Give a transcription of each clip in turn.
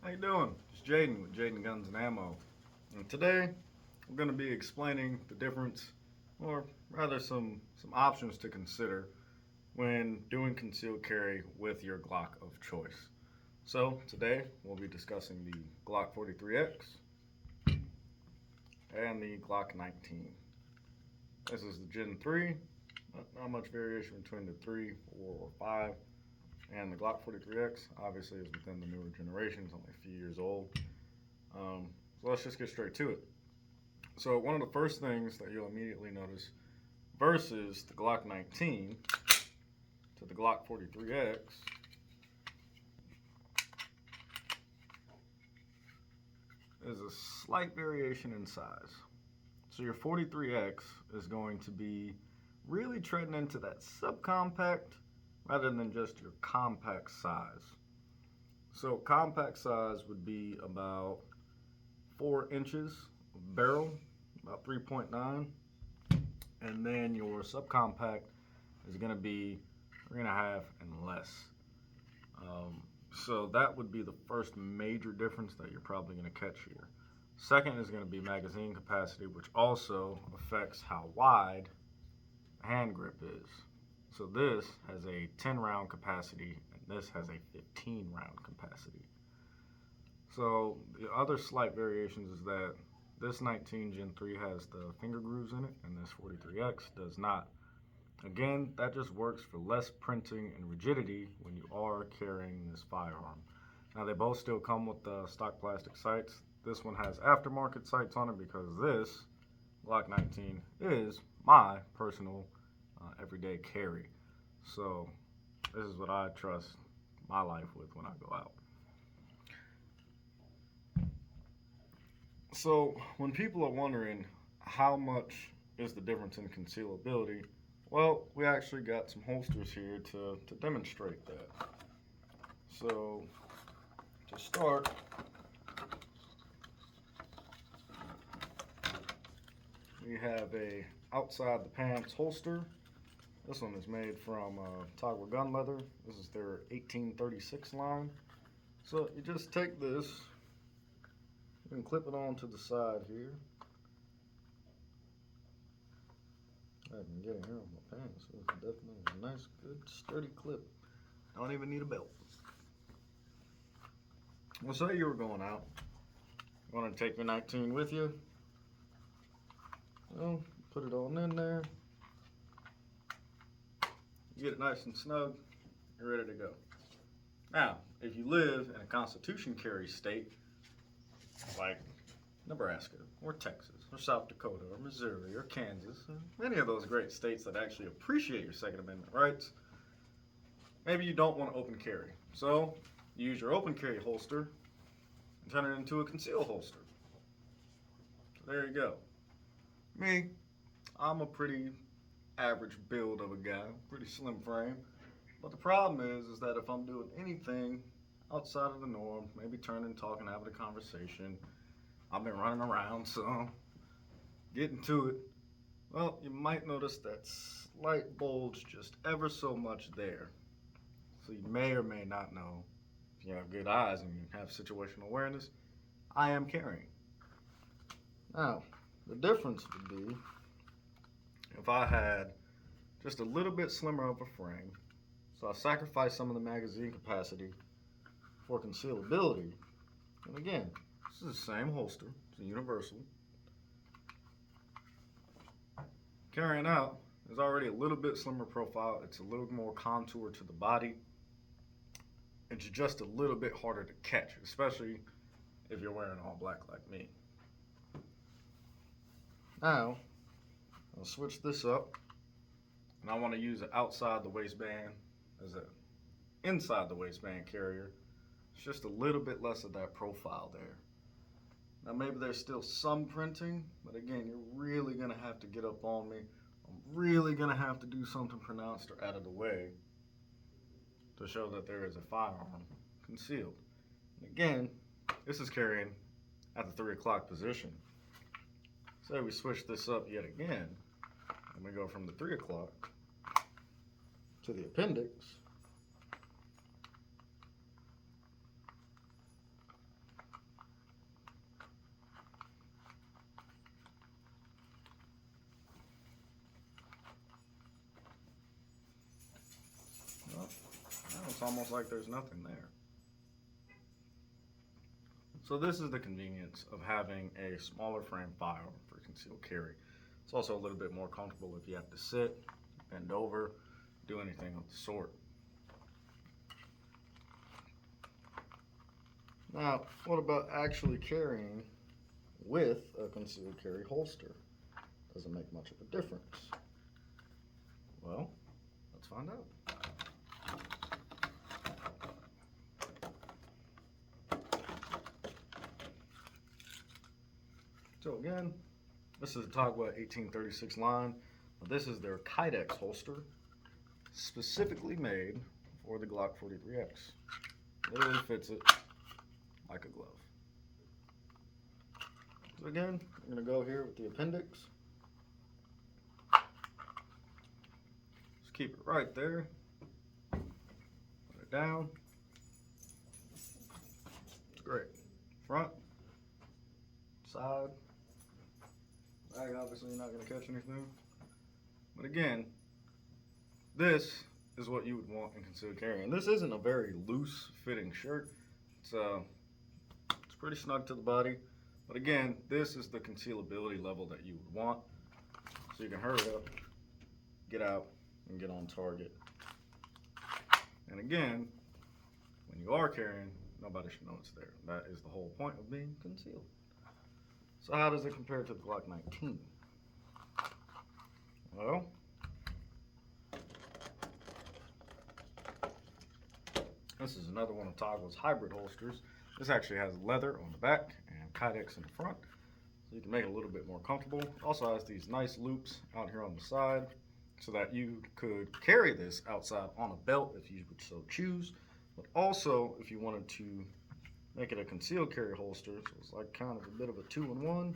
How you doing? It's Jaden with Jaden Guns and Ammo. And today we're going to be explaining the difference, or rather some options to consider when doing concealed carry with your Glock of choice. So today we'll be discussing the Glock 43X and the Glock 19. This is the Gen 3, not much variation between the 3, 4, or 5. And the Glock 43X obviously is within the newer generation, it's only a few years old. So let's just get straight to it. So one of the first things that you'll immediately notice versus the Glock 19 to the Glock 43X is a slight variation in size. So your 43X is going to be really treading into that subcompact rather than just your compact size. So compact size would be about 4 inches of barrel, about 3.9, and then your subcompact is going to be 3.5 and less. So that would be the first major difference that you're probably going to catch here. Second is going to be magazine capacity, which also affects how wide the hand grip is. So this has a 10 round capacity and this has a 15 round capacity. So the other slight variations is that this 19 Gen 3 has the finger grooves in it and this 43X does not. Again, that just works for less printing and rigidity when you are carrying this firearm. Now they both still come with the stock plastic sights. This one has aftermarket sights on it because this Glock 19 is my personal everyday carry. So this is what I trust my life with when I go out. So when people are wondering how much is the difference in concealability, well, we actually got some holsters here to demonstrate that. So to start, we have a outside the pants holster. This one is made from Toggle gun leather. This is their 1836 line. So you just take this, you can clip it onto the side here. I can get it here on my pants. It's definitely a nice, good, sturdy clip. Don't even need a belt. Well, say you were going out. You want to take your 19 with you? Well, put it on in there. You get it nice and snug. You're ready to go. Now, if you live in a Constitution carry state, like Nebraska, or Texas, or South Dakota, or Missouri, or Kansas, or any of those great states that actually appreciate your Second Amendment rights, maybe you don't want to open carry. So, you use your open carry holster and turn it into a concealed holster. So there you go. Me, I'm a pretty average build of a guy, pretty slim frame. But the problem is that if I'm doing anything outside of the norm, maybe turning, talking, having a conversation, I've been running around, so getting to it, well, you might notice that slight bulge just ever so much there. So you may or may not know, if you have good eyes and you have situational awareness, I am carrying. Now, the difference would be if I had just a little bit slimmer of a frame, so I sacrificed some of the magazine capacity for concealability. And again, this is the same holster, it's a universal. Carrying out is already a little bit slimmer profile, it's a little more contour to the body. It's just a little bit harder to catch, especially if you're wearing all black like me. Now, I'll switch this up, and I want to use it outside the waistband as an inside the waistband carrier. It's just a little bit less of that profile there. Now maybe there's still some printing, but again, you're really gonna have to get up on me. I'm really gonna have to do something pronounced or out of the way to show that there is a firearm concealed. And again, this is carrying at the 3 o'clock position. Say we switch this up yet again, and we go from the 3 o'clock to the appendix. almost like there's nothing there. So this is the convenience of having a smaller frame firearm for concealed carry. It's also a little bit more comfortable if you have to sit, bend over, do anything of the sort. Now, what about actually carrying with a concealed carry holster? Doesn't make much of a difference. Well, let's find out. So again, this is a Tagua 1836 line. This is their Kydex holster, specifically made for the Glock 43X. Literally fits it like a glove. So again, I'm going to go here with the appendix. Just keep it right there. Put it down. It's great. Front, side. Bag, obviously you're not going to catch anything. But again, this is what you would want in concealed carry. And this isn't a very loose fitting shirt. It's pretty snug to the body. But again, this is the concealability level that you would want. So you can hurry up, get out, and get on target. And again, when you are carrying, nobody should know it's there. That is the whole point of being concealed. So how does it compare to the Glock 19? Well, this is another one of Tagua's hybrid holsters. This actually has leather on the back and Kydex in the front, so you can make it a little bit more comfortable. It also has these nice loops out here on the side, so that you could carry this outside on a belt if you would so choose, but also if you wanted to make it a concealed carry holster, so it's like kind of a bit of a 2-in-1.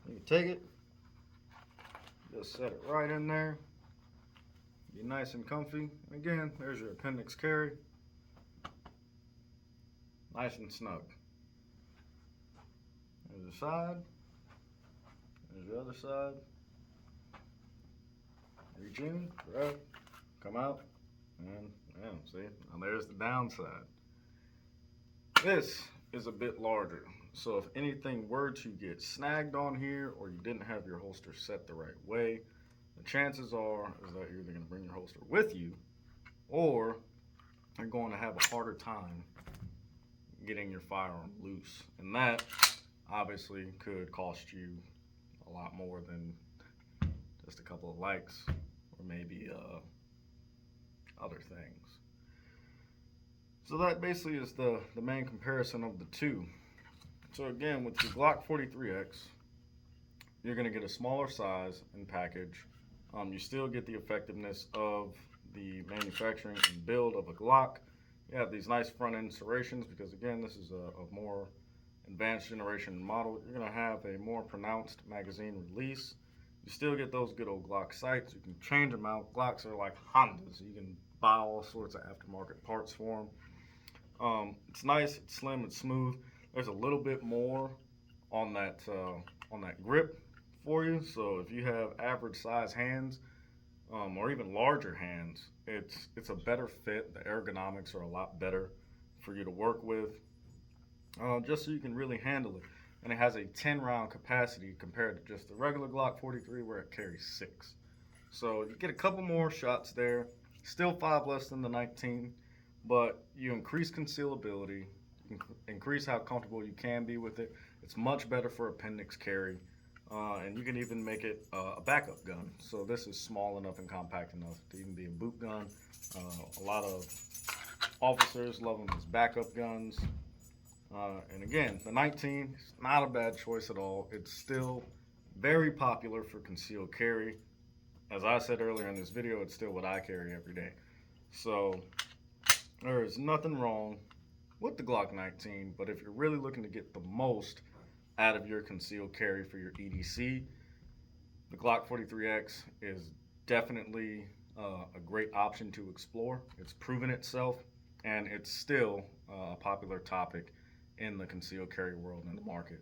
You can take it, just set it right in there, be nice and comfy. And again, there's your appendix carry, nice and snug. There's the side, there's the other side. Reach in, grab, come out, and yeah, see, now there's the downside. This is a bit larger, so if anything were to get snagged on here or you didn't have your holster set the right way, the chances are is that you're either going to bring your holster with you or you're going to have a harder time getting your firearm loose. And that obviously could cost you a lot more than just a couple of likes or maybe other things. So that basically is the main comparison of the two. So again, with your Glock 43X, you're going to get a smaller size and package. You still get the effectiveness of the manufacturing and build of a Glock. You have these nice front end serrations because again, this is a more advanced generation model. You're going to have a more pronounced magazine release. You still get those good old Glock sights. You can change them out. Glocks are like Hondas. You can buy all sorts of aftermarket parts for them. It's nice, it's slim, it's smooth. There's a little bit more on that grip for you. So if you have average size hands or even larger hands, it's a better fit. The ergonomics are a lot better for you to work with, just so you can really handle it. And it has a 10-round capacity compared to just the regular Glock 43 where it carries 6. So you get a couple more shots there. Still 5 less than the 19, but you increase concealability, increase how comfortable you can be with it. It's much better for appendix carry, and you can even make it a backup gun. So this is small enough and compact enough to even be a boot gun. A lot of officers love them as backup guns. And again, the 19 is not a bad choice at all. It's still very popular for concealed carry. As I said earlier in this video, it's still what I carry every day. So there is nothing wrong with the Glock 19, but if you're really looking to get the most out of your concealed carry for your EDC, the Glock 43X is definitely a great option to explore. It's proven itself, and it's still a popular topic in the concealed carry world in the market.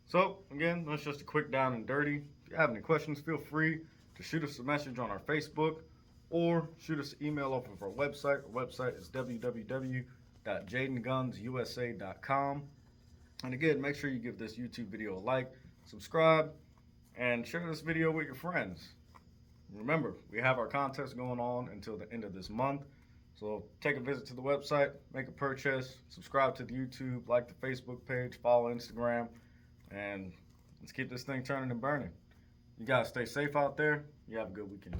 So again, that's just a quick down and dirty. If you have any questions, feel free to shoot us a message on our Facebook or shoot us an email off of our website. Our website is www.jadengunsusa.com. And again, make sure you give this YouTube video a like, subscribe, and share this video with your friends. Remember, we have our contest going on until the end of this month. So take a visit to the website, make a purchase, subscribe to the YouTube, like the Facebook page, follow Instagram, and let's keep this thing turning and burning. You guys stay safe out there. You have a good weekend.